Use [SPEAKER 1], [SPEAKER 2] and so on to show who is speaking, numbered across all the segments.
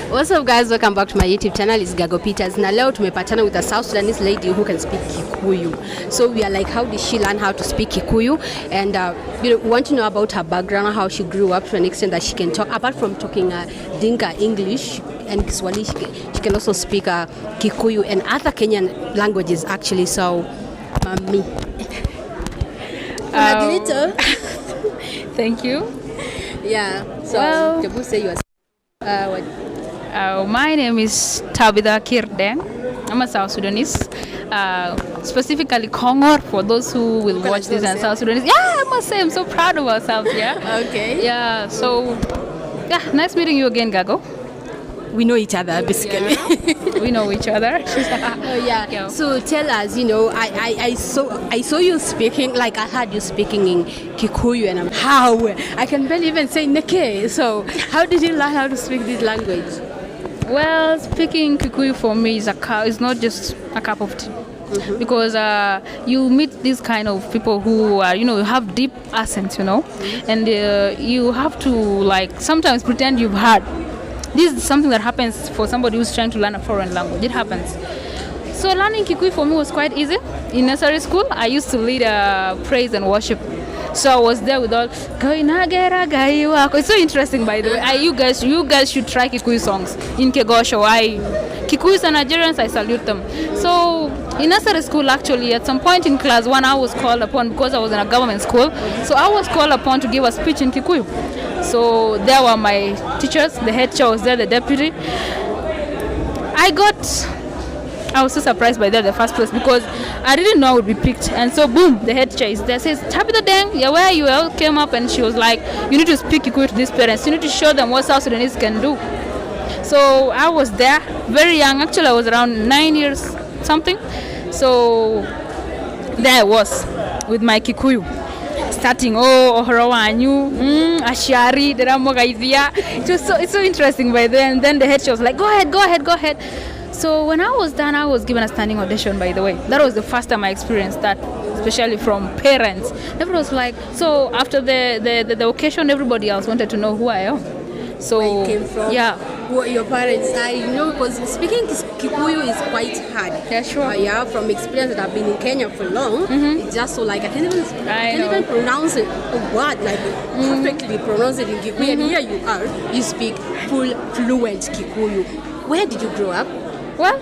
[SPEAKER 1] What's up guys, welcome back to my YouTube channel. It's Gago Peters. Na leo tumepatana with a South Sudanese lady who can speak Kikuyu. So we are like, how did she learn how to speak Kikuyu? And we want to know about her background, how she grew up to an extent that she can talk, apart from talking Dinka English and Kiswahili, she can also speak Kikuyu and other Kenyan languages actually. So, mami.
[SPEAKER 2] Thank you.
[SPEAKER 1] Yeah. So, Jabu say you are what?
[SPEAKER 2] My name is Tabitha Kirdeng. I'm a South Sudanese, specifically Kongor, for those who will watch this and South Sudanese. Yeah, I must say I'm so proud of ourselves, yeah.
[SPEAKER 1] Okay.
[SPEAKER 2] Yeah, so, yeah, nice meeting you again, Gago.
[SPEAKER 1] We know each other, basically.
[SPEAKER 2] Yeah. We know each other.
[SPEAKER 1] Oh, yeah. So tell us, I saw you speaking, like I heard you speaking in Kikuyu, and I can barely even say Neke. So how did you learn how to speak this language?
[SPEAKER 2] Well, speaking Kikuyu for me is not just a cup of tea. Mm-hmm. Because you meet these kind of people who are, have deep accents, mm-hmm. and you have to like sometimes pretend you've heard. This is something that happens for somebody who's trying to learn a foreign language. It happens. So learning Kikuyu for me was quite easy. In nursery school, I used to lead praise and worship. So I was there with all. It's so interesting, by the way. You guys should try Kikuyu songs in Kegosho. Kikuyus and Nigerians, I salute them. So in nursery school, actually, at some point in class 1, I was called upon, because I was in a government school. So I was called upon to give a speech in Kikuyu. So there were my teachers, the head teacher was there, the deputy. I was so surprised by that in the first place because I didn't know I would be picked. And so boom, the head teacher is there, says, Tabitha Deng, yeah, where are you? I came up and she was like, you need to speak Kikuyu to these parents. You need to show them what South Sudanese can do. So I was there, very young. Actually, I was around 9 years something. So there I was with my Kikuyu. Starting, Ohorowanyu, Ashari, it's so interesting by then. And then the head teacher was like, go ahead. So when I was done, I was given a standing audition, by the way. That was the first time I experienced that, especially from parents. Everyone was like, so after the occasion, everybody else wanted to know who I am. So,
[SPEAKER 1] where you came from?
[SPEAKER 2] Yeah.
[SPEAKER 1] Who are your parents? Because speaking Kikuyu is quite hard.
[SPEAKER 2] Yeah, sure.
[SPEAKER 1] From experience that I've been in Kenya for long,
[SPEAKER 2] mm-hmm.
[SPEAKER 1] it's just so like I can't even pronounce it, a word like perfectly pronounce it in Kikuyu. Mm-hmm. And here you are, you speak full fluent Kikuyu. Where did you grow up?
[SPEAKER 2] Well,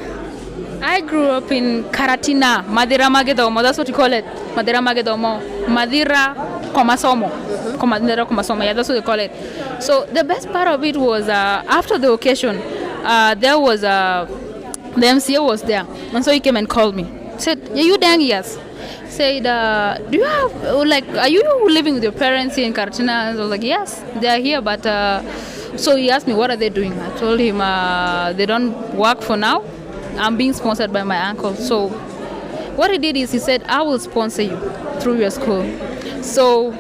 [SPEAKER 2] I grew up in Karatina, Madira Magedomo. That's what you call it, Madira Magedomo. Madira Komasomo. Madira Komasomo. Yeah, that's what they call it. So the best part of it was after the occasion, there was the MCA was there, and so he came and called me. Said, "Are you Deng?" Yes. Said, "Do you have are you living with your parents here in Karatina?" And I was like, "Yes, they are here, but." So he asked me, what are they doing? I told him they don't work for now. I'm being sponsored by my uncle. So what he did is he said, I will sponsor you through your school. So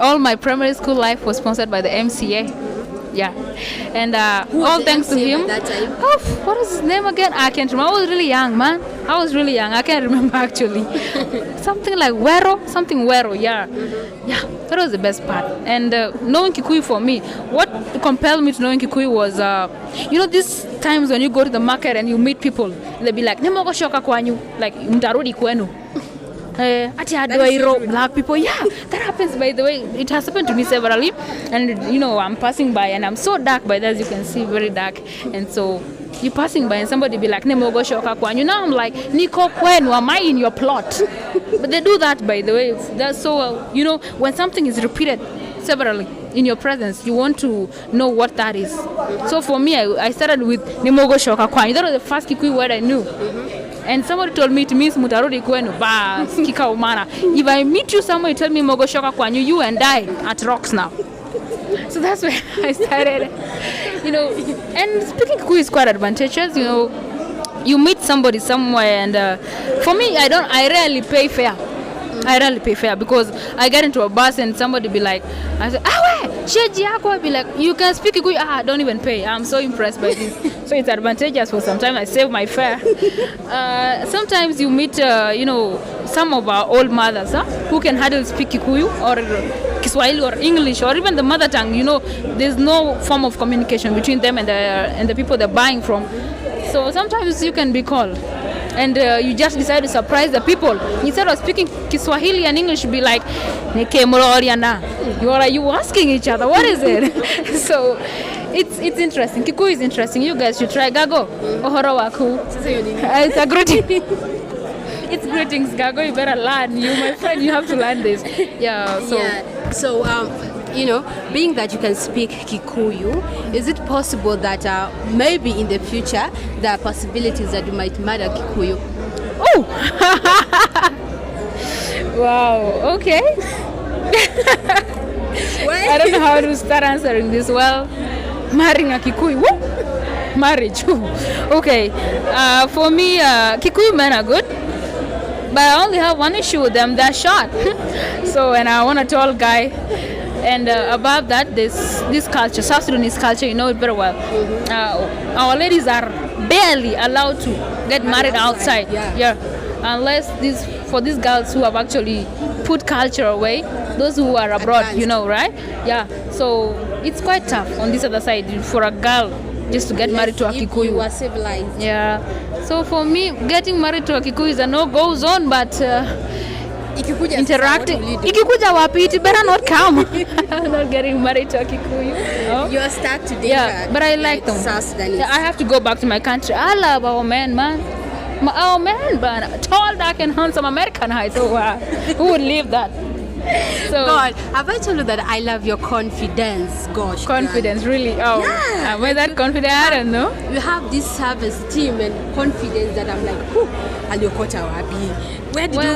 [SPEAKER 2] all my primary school life was sponsored by the MCA. Yeah. And all thanks to him.
[SPEAKER 1] That time?
[SPEAKER 2] What was his name again? I can't remember. I was really young, man. I can't remember actually. Something like Wero, yeah. Mm-hmm. Yeah, that was the best part. And knowing Kikuyu for me, what compelled me to knowing Kikuyu was, these times when you go to the market and you meet people, they'll be like, Nemogo shoka kwanyu, like, mtarudi kwenu. Black people, yeah, that happens, by the way. It has happened to me severally, and I'm passing by and I'm so dark, by that, as you can see, very dark. And so you're passing by and somebody be like, Nemogo shoka kwanyu. Now I'm like, Niko kwenu, am I in your plot? But they do that, by the way. That's so when something is repeated severally in your presence, you want to know what that is. So for me, I started with Nemogo shoka kwanyu. That was the first Kikuyu word I knew. Mm-hmm. And somebody told me it means mutarudi kwenu, kika umana. If I meet you somewhere, you tell me mogo shoka kwanyu, you and I at rocks now. So that's where I started. And speaking Kikuyu is quite advantageous. You meet somebody somewhere, and for me, I rarely pay fare. Because I get into a bus and somebody be like, I say, sheji yako, I be like, you can speak Kikuyu, don't even pay. I'm so impressed by this. So it's advantageous for sometimes I save my fare. Sometimes you meet, some of our old mothers who can hardly speak Kikuyu or Kiswahili or English or even the mother tongue, there's no form of communication between them and the people they're buying from. So sometimes you can be called and you just decide to surprise the people. Instead of speaking Kiswahili and English, be like, you asking each other, what is it? So it's interesting. Kikuyu is interesting. You guys should try. Gago, ohoro waku. It's a greeting. It's greetings, Gago. You better learn. You, my friend, you have to learn this. Yeah.
[SPEAKER 1] So being that you can speak Kikuyu, is it possible that maybe in the future there are possibilities that you might marry Kikuyu?
[SPEAKER 2] Oh! Wow. Okay. I don't know how to start answering this. Well, marrying a Kikuyu. Woo! Marriage. Okay. For me, Kikuyu men are good. But I only have one issue with them, they're short. So, and I want a tall guy. And above that, this culture, South Sudanese culture, you know it very well. Our ladies are barely allowed to get married outside. Yeah. Unless for these girls who have actually put culture away, those who are abroad, right? Yeah. So it's quite tough on this other side for a girl just to get married to a Kikuyu.
[SPEAKER 1] You are civilized.
[SPEAKER 2] Yeah. So for me, getting married to a Kikuyu is a no-go zone, but interacting. Ikikuja wapi? It better not come. I'm not getting married to a Kikuyu. No?
[SPEAKER 1] You are stuck today.
[SPEAKER 2] Yeah, but I like them. I have to go back to my country. I love our man. Our man, but tall, dark, and handsome American height. So who would leave that? So,
[SPEAKER 1] God, have I told you that I love your confidence? Gosh,
[SPEAKER 2] confidence, really? Oh,
[SPEAKER 1] yeah.
[SPEAKER 2] Am I that confident? I don't know.
[SPEAKER 1] You have this self-esteem and confidence that I'm like, Aliokota Wabi.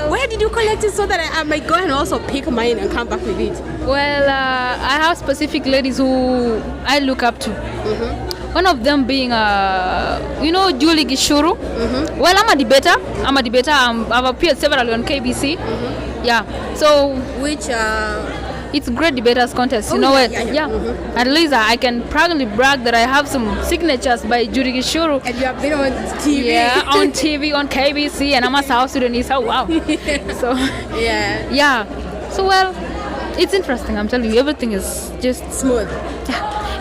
[SPEAKER 1] Where did you collect it so that I might go and also pick mine and come back with it?
[SPEAKER 2] Well, I have specific ladies who I look up to. One of them being, Julie Gishuru. Well, I'm a debater. I've appeared several on KBC. Yeah. So
[SPEAKER 1] which
[SPEAKER 2] it's great debaters contest. At least I can proudly brag that I have some signatures by Judy Gishuru.
[SPEAKER 1] And you have been on TV.
[SPEAKER 2] Yeah, on TV, on KBC, and I'm a South Sudanese. Oh wow. So yeah. So well, it's interesting. I'm telling you, everything is just
[SPEAKER 1] smooth.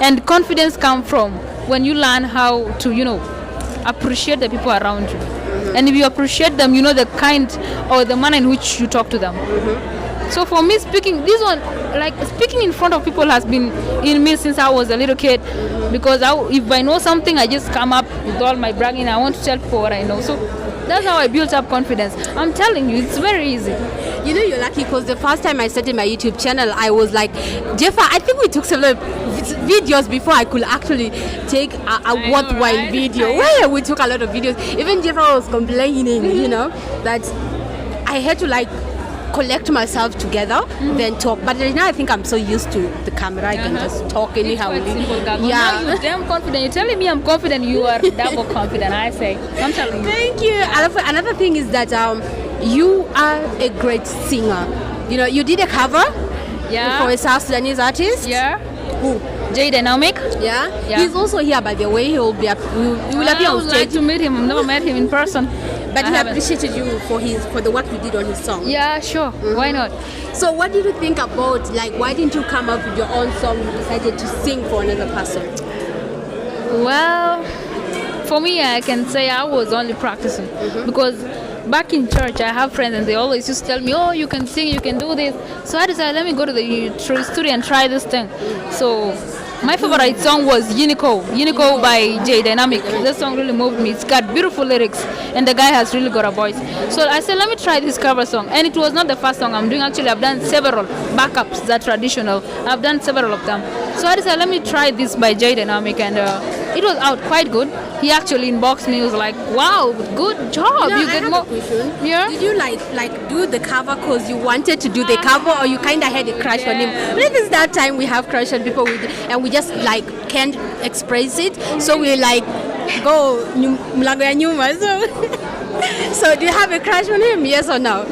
[SPEAKER 2] And confidence comes from when you learn how to, appreciate the people around you. And if you appreciate them, you know the kind or the manner in which you talk to them. So for me, speaking in front of people has been in me since I was a little kid. Because if I know something, I just come up with all my bragging. I want to tell people what I know. So that's how I built up confidence. I'm telling you, it's very easy.
[SPEAKER 1] You're lucky because the first time I started my YouTube channel, I was like, Jeffa, I think we took several videos before I could actually take a worthwhile video. Where we took a lot of videos. Even Jeffa was complaining, that I had to collect myself together, then talk. But now I think I'm so used to the camera, I can just talk anyhow.
[SPEAKER 2] Now you're damn confident. You're telling me I'm confident, you are double confident, I say. I'm telling you.
[SPEAKER 1] Thank you. Another thing is that you are a great singer. You did a cover for a South Sudanese artist.
[SPEAKER 2] Yeah.
[SPEAKER 1] Who?
[SPEAKER 2] J Dynamic.
[SPEAKER 1] Yeah. He's also here, by the way. He will appear on stage.
[SPEAKER 2] I would like to meet him. I've never met him in person.
[SPEAKER 1] But he appreciated you for the work you did on his song.
[SPEAKER 2] Yeah, sure. Why not?
[SPEAKER 1] So what did you think about, why didn't you come up with your own song? You decided to sing for another person.
[SPEAKER 2] Well, for me, I can say I was only practicing. Because back in church, I have friends and they always used to tell me, oh, you can sing, you can do this. So I decided, let me go to the studio and try this thing. So my favorite song was Unico by J Dynamic. This song really moved me. It's got beautiful lyrics and the guy has really got a voice. So I said, let me try this cover song. And it was not the first song I'm doing. Actually, I've done several backups that are traditional. I've done several of them. So I decided, let me try this by J Dynamic, and it was out quite good. He actually inboxed me. He was like, wow, good job.
[SPEAKER 1] You get more.
[SPEAKER 2] Yeah.
[SPEAKER 1] Did you do the cover because you wanted to do the cover, or you kind of had a crush on him? Maybe it's that time we have crush on people and we just can't express it. So we go mlango ya nyuma. So do you have a crush on him? Yes or no?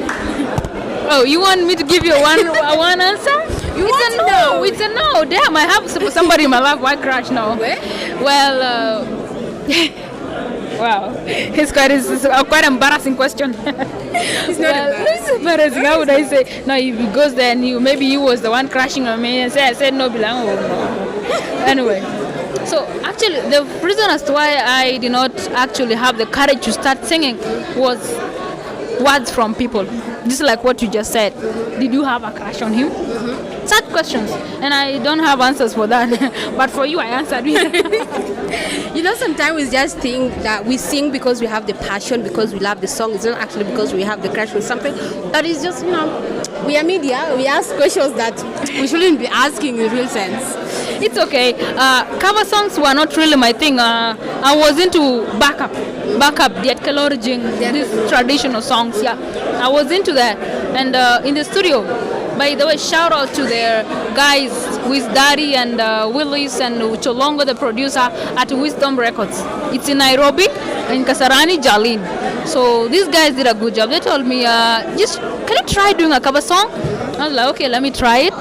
[SPEAKER 2] Oh, you want me to give you one answer?
[SPEAKER 1] It's a no.
[SPEAKER 2] It's a no. Damn, I have somebody in my life. Why crush now? Well, wow, it's quite embarrassing question.
[SPEAKER 1] It's not
[SPEAKER 2] It's embarrassing. How would I say? No, if he goes there and maybe he was the one crashing on me and I said no, bilang. Anyway, so actually the reason as to why I did not actually have the courage to start singing was words from people. Just like what you just said. Did you have a crush on him? Such questions. And I don't have answers for that. But for you, I answered it.
[SPEAKER 1] You know, sometimes we just think that we sing because we have the passion, because we love the song. It's not actually because we have the crush on something. That is just, we are media. We ask questions that we shouldn't be asking in real sense.
[SPEAKER 2] It's okay. Cover songs were not really my thing. I was into backup, these traditional songs. Yeah, I was into that. And in the studio, by the way, shout out to their guys, Wiz Daddy and Willis and Cholongo, the producer at Wisdom Records. It's in Nairobi, in Kasarani, Jalin. So these guys did a good job. They told me, just can you try doing a cover song? I was like, okay, let me try it.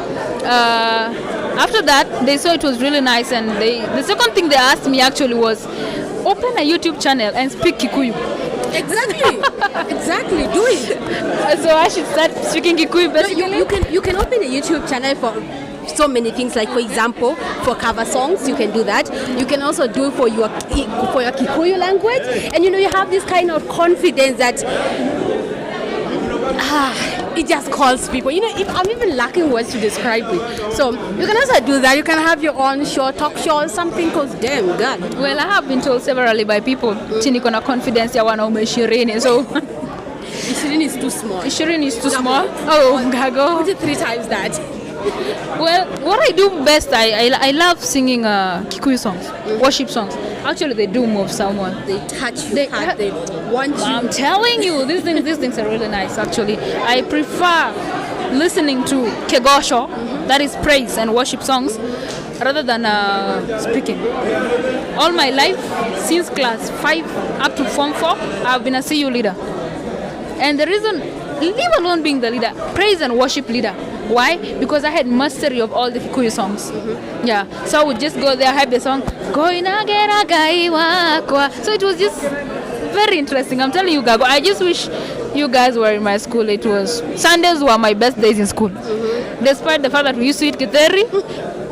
[SPEAKER 2] After that, they saw it was really nice, and the second thing they asked me actually was, open a YouTube channel and speak Kikuyu.
[SPEAKER 1] Exactly. Exactly. Do it.
[SPEAKER 2] So I should start speaking Kikuyu basically?
[SPEAKER 1] No, you can open a YouTube channel for so many things. Like, for example, for cover songs, you can do that. You can also do it for your Kikuyu language. And you have this kind of confidence that it just calls people. If I'm even lacking words to describe it. So you can also do that. You can have your own show, talk show, or something called damn God.
[SPEAKER 2] Well, I have been told severally by people, chini kona confidence ya wanaume 20, so
[SPEAKER 1] 20 is too small.
[SPEAKER 2] 20 is too small? Oh, gago.
[SPEAKER 1] Put it 3 times that.
[SPEAKER 2] Well, what I do best, I love singing Kikuyu songs, worship songs. Actually, they do move someone.
[SPEAKER 1] They touch you hard. They want you.
[SPEAKER 2] I'm telling you, these things are really nice, actually. I prefer listening to Kegosho, that is praise and worship songs, rather than speaking. All my life, since class 5 up to Form 4, I've been a CU leader. And the reason, leave alone being the leader, praise and worship leader. Why? Because I had mastery of all the Kikuyu songs. Yeah. So I would just go there, have the song. So it was just very interesting. I'm telling you, Gago, I just wish you guys were in my school. Sundays were my best days in school. Despite the fact that we used to eat githeri,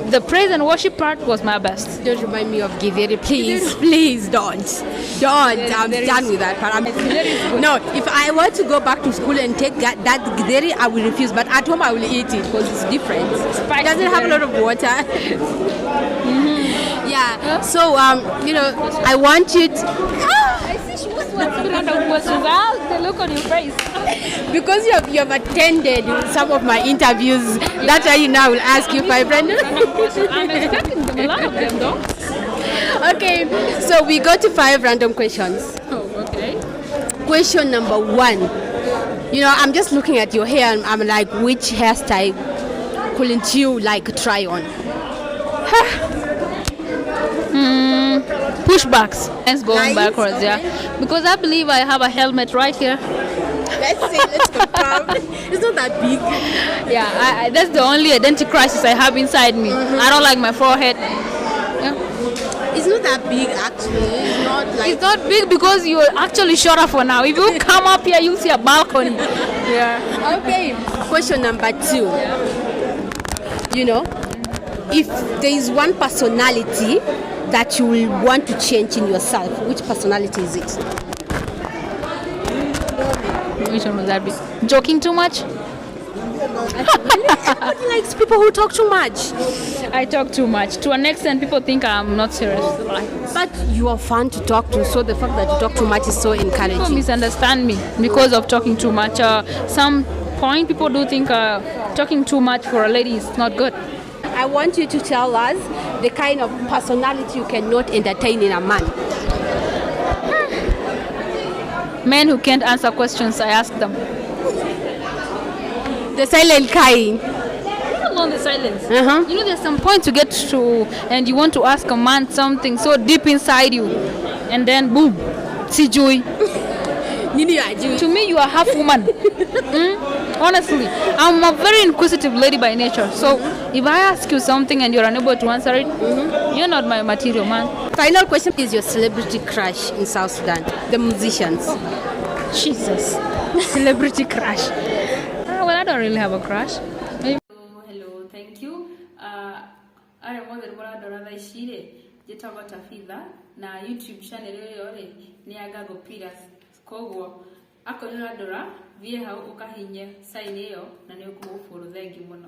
[SPEAKER 2] the praise and worship part was my best.
[SPEAKER 1] Don't remind me of githeri, please. Please don't. I'm done with that part. No, if I were to go back to school and take that githeri, I will refuse. But at home, I will eat it because it's different. It doesn't have a lot of water. Yeah. So, I want you to...
[SPEAKER 2] I see she was random questions. The look on your face.
[SPEAKER 1] Because you have attended some of my interviews, that's why now I will ask you, my friend.
[SPEAKER 2] I'm expecting them, a lot of them, though.
[SPEAKER 1] Okay, so we go to 5 random questions.
[SPEAKER 2] Oh, okay.
[SPEAKER 1] Question number 1. I'm just looking at your hair and I'm like, which hairstyle couldn't you try on?
[SPEAKER 2] Pushbacks. Let's go backwards,
[SPEAKER 1] okay.
[SPEAKER 2] Yeah. Because I believe I have a helmet right here.
[SPEAKER 1] Let's confirm. It's not that big.
[SPEAKER 2] Yeah, that's the only identity crisis I have inside me. I don't like my forehead. Yeah.
[SPEAKER 1] It's not that big, actually.
[SPEAKER 2] It's not big because you're actually shorter for now. If you come up here, you'll see a balcony. Yeah.
[SPEAKER 1] Okay. Question number 2. If there is one personality that you will want to change in yourself, which personality is it?
[SPEAKER 2] Which one would that be? Joking too much?
[SPEAKER 1] Everybody likes people who talk too much.
[SPEAKER 2] I talk too much. To an extent, people think I'm not serious.
[SPEAKER 1] But you are fun to talk to, so the fact that you talk too much is so encouraging.
[SPEAKER 2] People misunderstand me because of talking too much. Some point, people do think talking too much for a lady is not good.
[SPEAKER 1] I want you to tell us the kind of personality you cannot entertain in a man.
[SPEAKER 2] Men who can't answer questions, I ask them.
[SPEAKER 1] The silent kind.
[SPEAKER 2] Not alone the silence. There's some point to get to, and you want to ask a man something so deep inside you, and then boom, sijui. To me, you are half woman. Honestly, I'm a very inquisitive lady by nature. So if I ask you something and you're unable to answer it, you're not my material, man.
[SPEAKER 1] Final question is your celebrity crush in South Sudan, the musicians.
[SPEAKER 2] Jesus. Celebrity crush. Well, I don't really have a crush. Maybe.
[SPEAKER 3] Hello, thank you. Ara mothe mũrandora thaa ici rĩ njĩtagwo Tabitha na YouTube channel ĩyo rĩ nĩ ya Gago Pillars. Koguo akorwo ũrandora thiĩ hau ũkahinyie sign ĩyo na nĩ ũkũmũfollow. Thank you mũno.